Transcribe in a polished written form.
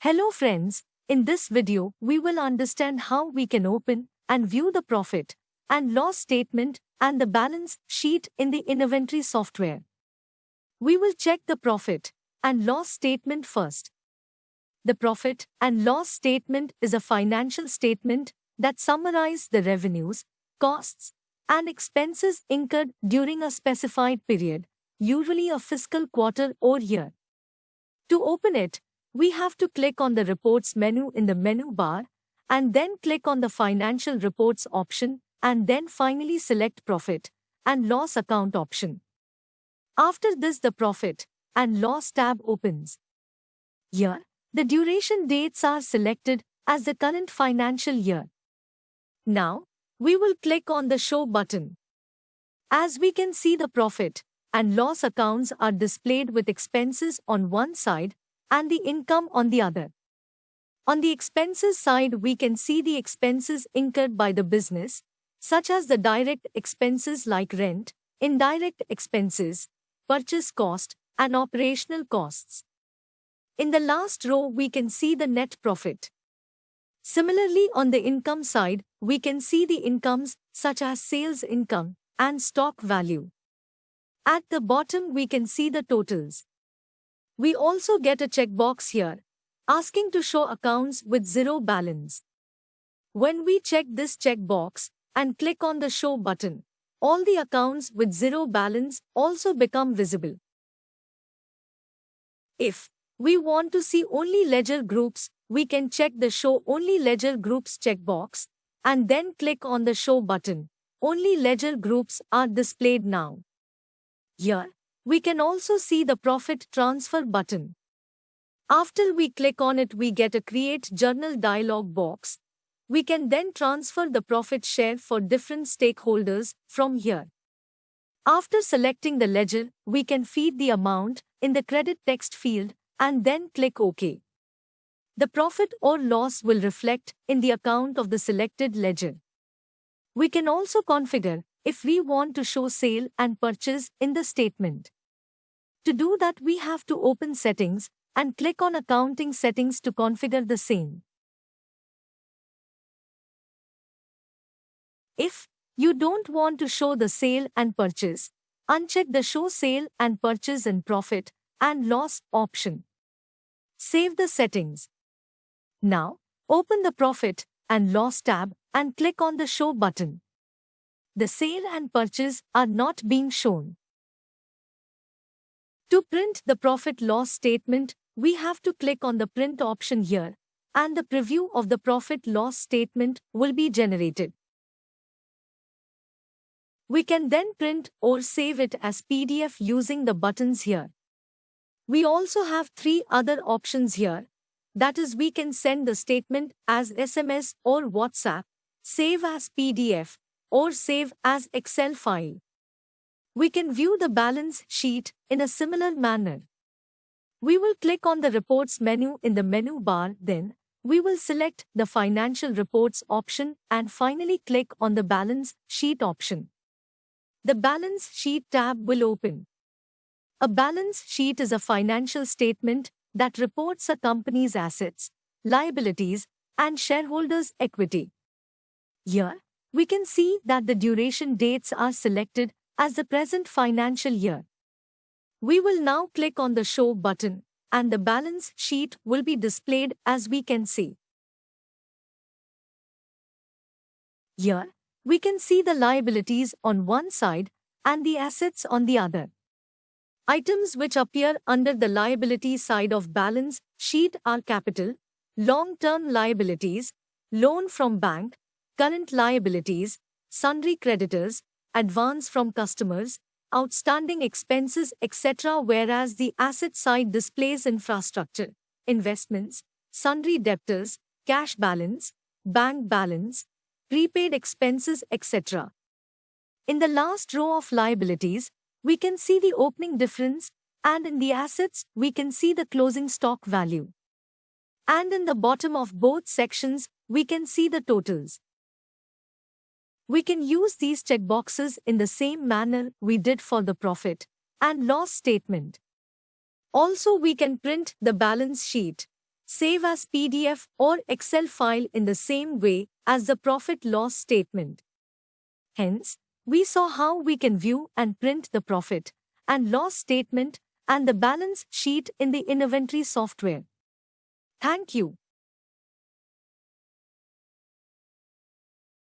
Hello friends, in this video we will understand how we can open and view the profit and loss statement and the balance sheet in the inventory software. We will check the profit and loss statement first. The profit and loss statement is a financial statement that summarizes the revenues, costs, and expenses incurred during a specified period, usually a fiscal quarter or year. To open it, we have to click on the Reports menu in the menu bar, and then click on the Financial Reports option, and then finally select Profit and Loss Account option. After this, the Profit and Loss tab opens. Here, the duration dates are selected as the current financial year. Now, we will click on the Show button. As we can see, the profit and loss accounts are displayed with expenses on one side and the income on the other. On the expenses side, we can see the expenses incurred by the business, such as the direct expenses like rent, indirect expenses, purchase cost, and operational costs. In the last row, we can see the net profit. Similarly, on the income side, we can see the incomes such as sales income and stock value. At the bottom, we can see the totals. We also get a checkbox here, asking to show accounts with zero balance. When we check this checkbox and click on the Show button, all the accounts with zero balance also become visible. If we want to see only ledger groups, we can check the Show Only Ledger Groups checkbox and then click on the Show button. Only ledger groups are displayed now. Here, we can also see the Profit Transfer button. After we click on it, we get a Create Journal dialog box. We can then transfer the profit share for different stakeholders from here. After selecting the ledger, we can feed the amount in the credit text field and then click OK. The profit or loss will reflect in the account of the selected ledger. We can also configure if we want to show sale and purchase in the statement. To do that, we have to open Settings and click on Accounting Settings to configure the same. If you don't want to show the sale and purchase, uncheck the Show Sale and Purchase and Profit and Loss option. Save the settings. Now, open the Profit and Loss tab and click on the Show button. The sale and purchase are not being shown. To print the profit-loss statement, we have to click on the Print option here, and the preview of the profit-loss statement will be generated. We can then print or save it as PDF using the buttons here. We also have three other options here. That is, we can send the statement as SMS or WhatsApp, save as PDF, or save as Excel file. We can view the balance sheet in a similar manner. We will click on the Reports menu in the menu bar, then we will select the Financial Reports option and finally click on the Balance Sheet option. The Balance Sheet tab will open. A balance sheet is a financial statement that reports a company's assets, liabilities, and shareholders' equity. Here, we can see that the duration dates are selected as the present financial year. We will now click on the Show button, and the balance sheet will be displayed as we can see. Here, we can see the liabilities on one side and the assets on the other. Items which appear under the liability side of balance sheet are capital, long-term liabilities, loan from bank, current liabilities, sundry creditors, advance from customers, outstanding expenses, etc., whereas the asset side displays infrastructure, investments, sundry debtors, cash balance, bank balance, prepaid expenses, etc. In the last row of liabilities, we can see the opening difference, and in the assets, we can see the closing stock value. And in the bottom of both sections, we can see the totals. We can use these checkboxes in the same manner we did for the profit and loss statement. Also, we can print the balance sheet, save as PDF or Excel file in the same way as the profit loss statement. Hence, we saw how we can view and print the profit and loss statement and the balance sheet in the inventory software. Thank you.